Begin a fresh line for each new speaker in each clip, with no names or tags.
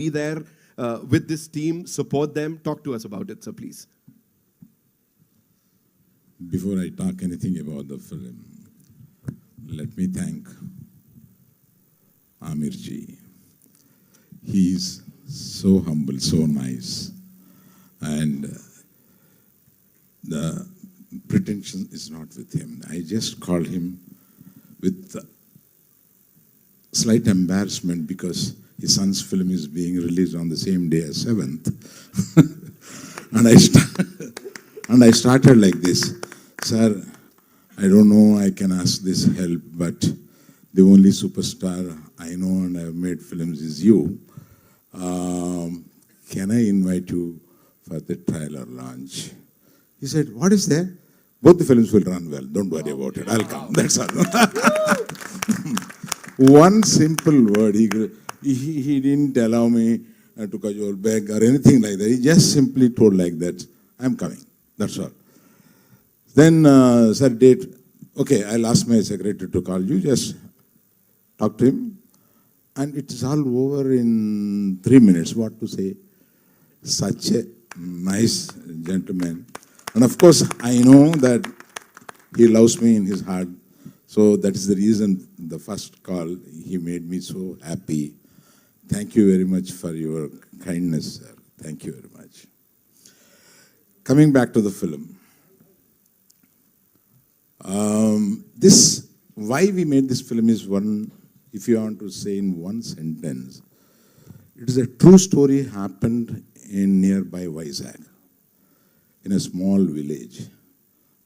be there with this team, support them. Talk to us about it, sir, please.
Before I talk anything about the film, let me thank Amirji. He's so humble, so nice, and the pretension is not with him. I just called him with slight embarrassment because his son's film is being released on the same day as 7th. and I started like this. Sir, I don't know, I can ask this help, but the only superstar I know and I've made films is you. Can I invite you for the trailer launch? He said, what is there? Both the films will run well. Don't worry about it. I'll come. That's all. One simple word. He didn't allow me to cajole beg or anything like that. He just simply told like that, I'm coming. That's all. Then, sir, date. Okay, I'll ask my secretary to call you. Just talk to him. And it's all over in 3 minutes. What to say? Such a nice gentleman. And of course, I know that he loves me in his heart. So that is the reason the first call, he made me so happy. Thank you very much for your kindness, sir. Thank you very much. Coming back to the film. Why we made this film is one, if you want to say in one sentence, it is a true story happened in nearby Vizag, in a small village.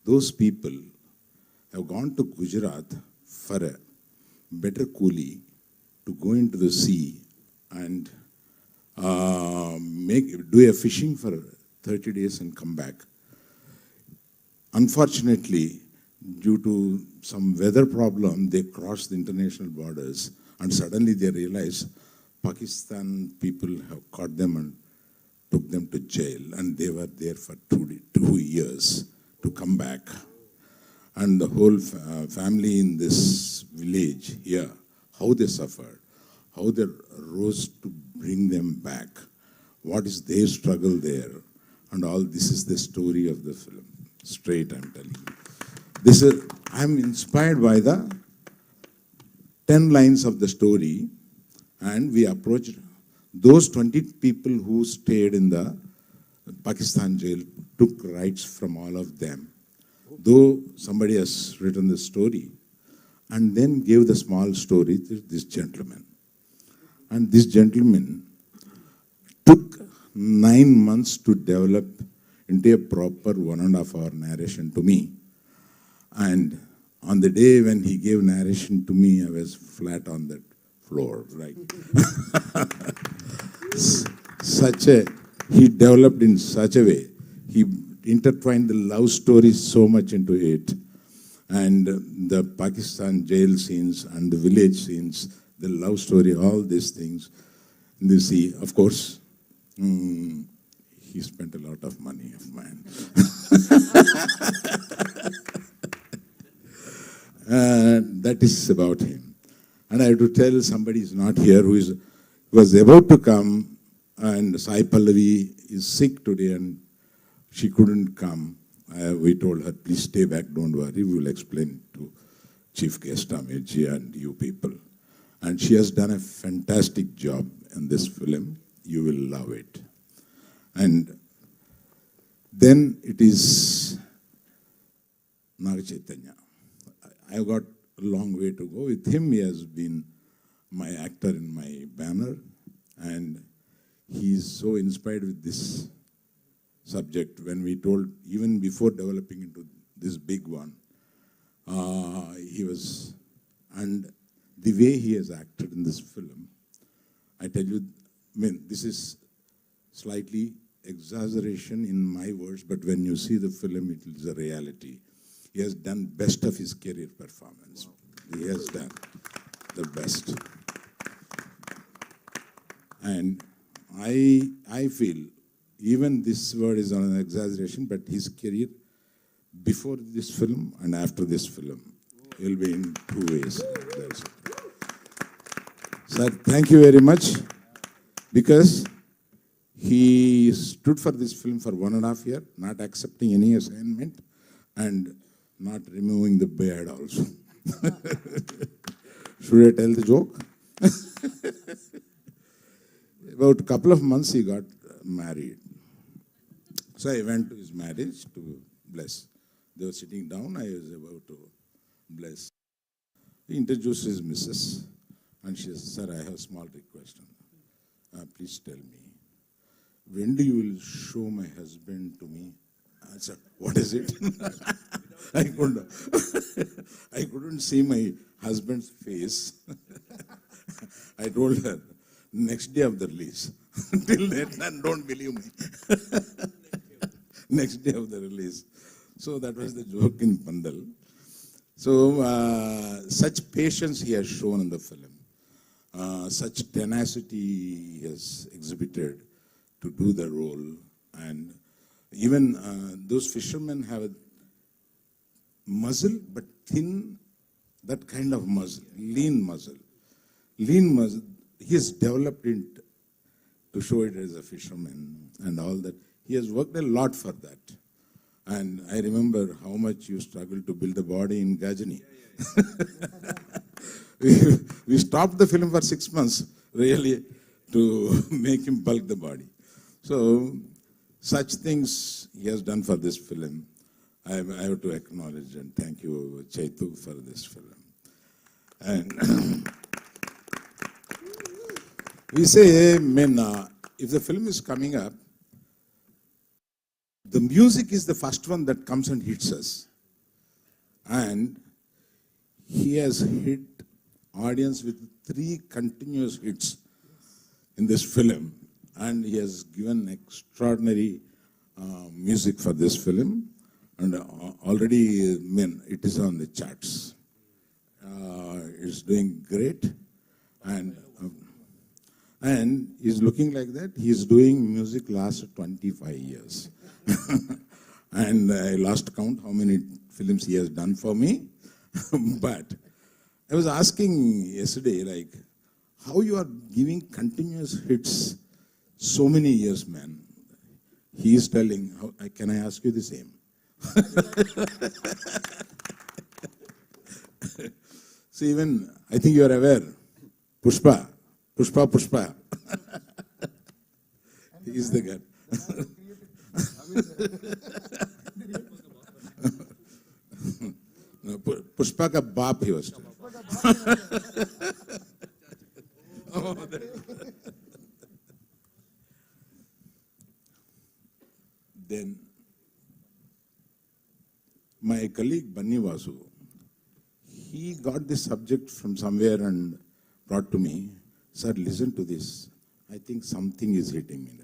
Those people have gone to Gujarat for a better coolie to go into the sea and do a fishing for 30 days and come back. Unfortunately, due to some weather problem, they crossed the international borders and suddenly they realized Pakistan people have caught them and took them to jail, and they were there for 2 years to come back. And the whole family in this village here, how they suffered, how they rose to bring them back, what is their struggle there, and all this is the story of the film. Straight, I'm telling you. I'm inspired by the 10 lines of the story, and we approached those 20 people who stayed in the Pakistan jail, took rights from all of them. Though somebody has written the story, and then gave the small story to this gentleman. And this gentleman took 9 months to develop into a proper 1.5 hour narration to me. And on the day when he gave narration to me, I was flat on that floor, right? He developed in such a way. He intertwined the love story so much into it. And the Pakistan jail scenes and the village scenes, the love story, all these things. In the sea, of course, he spent a lot of money of mine. That is about him. And I have to tell somebody is not here who was about to come, and Sai Pallavi is sick today and she couldn't come. We told her, please stay back, don't worry, we will explain to Chief Guest Amirji and you people. And she has done a fantastic job in this film. You will love it. And then it is Naga Chaitanya. I've got a long way to go. With him, he has been my actor in my banner, and he's so inspired with this subject. When we told, even before developing into this big one, he was, and the way he has acted in this film, I tell you, I mean, this is slightly exaggeration in my words, but when you see the film, it is a reality. He has done best of his career performance. Wow. He has done the best. And I feel, even this word is an exaggeration, but his career before this film and after this film will be in 2 ways. Sir, thank you very much. because he stood for this film for 1.5 years, not accepting any assignment and not removing the beard also. Should I tell the joke? About a couple of months he got married. So I went to his marriage to bless. They were sitting down, I was about to bless. He introduced his missus and she said, "Sir, I have a small request. Please tell me, when do you will show my husband to me?" I said, "What is it?" I couldn't see my husband's face. I told her, next day of the release. Till then, don't believe me. Next day of the release. So that was the joke in Pandal. So such patience he has shown in the film. Such tenacity he has exhibited to do the role. And even those fishermen have a muscle, but thin, that kind of muscle, lean muscle. Lean muscle, he has developed it to show it as a fisherman and all that. He has worked a lot for that. And I remember how much you struggled to build a body in Gajani. We stopped the film for 6 months, really, to make him bulk the body. So, such things he has done for this film. I have to acknowledge and thank you, Chaitu, for this film. And we say, if the film is coming up, the music is the first one that comes and hits us. And he has hit audience with 3 continuous hits in this film. And he has given extraordinary music for this film. And already, it is on the charts. It's doing great. And he's looking like that. He's doing music last 25 years. And I lost count how many films he has done for me. But I was asking yesterday, like, how you are giving continuous hits so many years, man. He is telling, can I ask you the same? So even, I think you are aware, Pushpa. He is the guy. No, Pushpa ka baap he was. Then my colleague Banni Vasu, he got this subject from somewhere and brought to me. "Sir, listen to this. I think something is hitting me."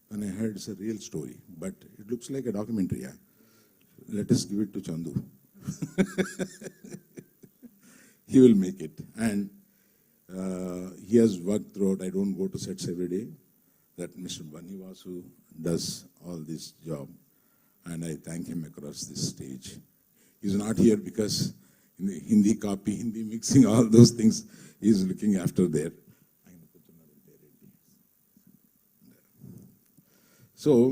And I heard it's a real story, but it looks like a documentary. Yeah? Let us give it to Chandu. He will make it. And he has worked throughout. I don't go to sets every day. That Mr. Banni Vasu does all this job. And I thank him across this stage. He's not here because in the Hindi copy, Hindi mixing, all those things, he's looking after there. So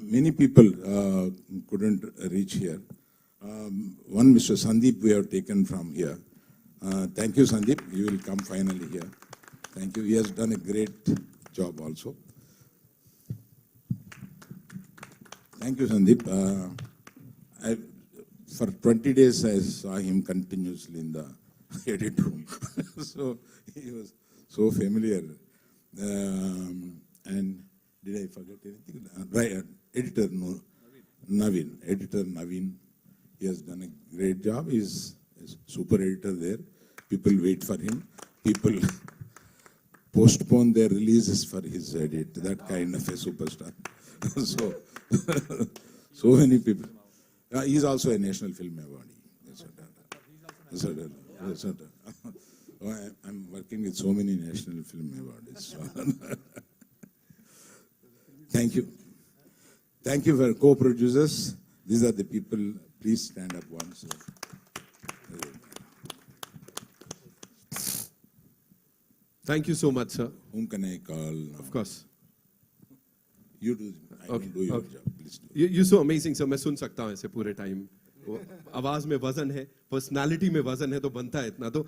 many people couldn't reach here. One Mr. Sandeep we have taken from here. Thank you, Sandeep. You will come finally here. Thank you. He has done a great job also. Thank you, Sandeep. For 20 days, I saw him continuously in the edit room. So he was so familiar. And did I forget anything? Right, editor Naveen. Editor Naveen. He has done a great job. He's a super editor there. People wait for him. People postpone their releases for his edit. That kind of a superstar. So many people. He's also a National Film Award. I'm working with so many National Film Awards. Thank you. Thank you for co-producers. These are the people. Please stand up once.
Thank you so much, sir.
Whom can I call?
Of course.
You do. I
Okay,
will do your
okay.
job. Please do.
You so amazing, sir. मैं सुन सकता हूँ ऐसे पूरे time. आवाज में वजन है, personality में वजन है, तो बनता है इतना. तो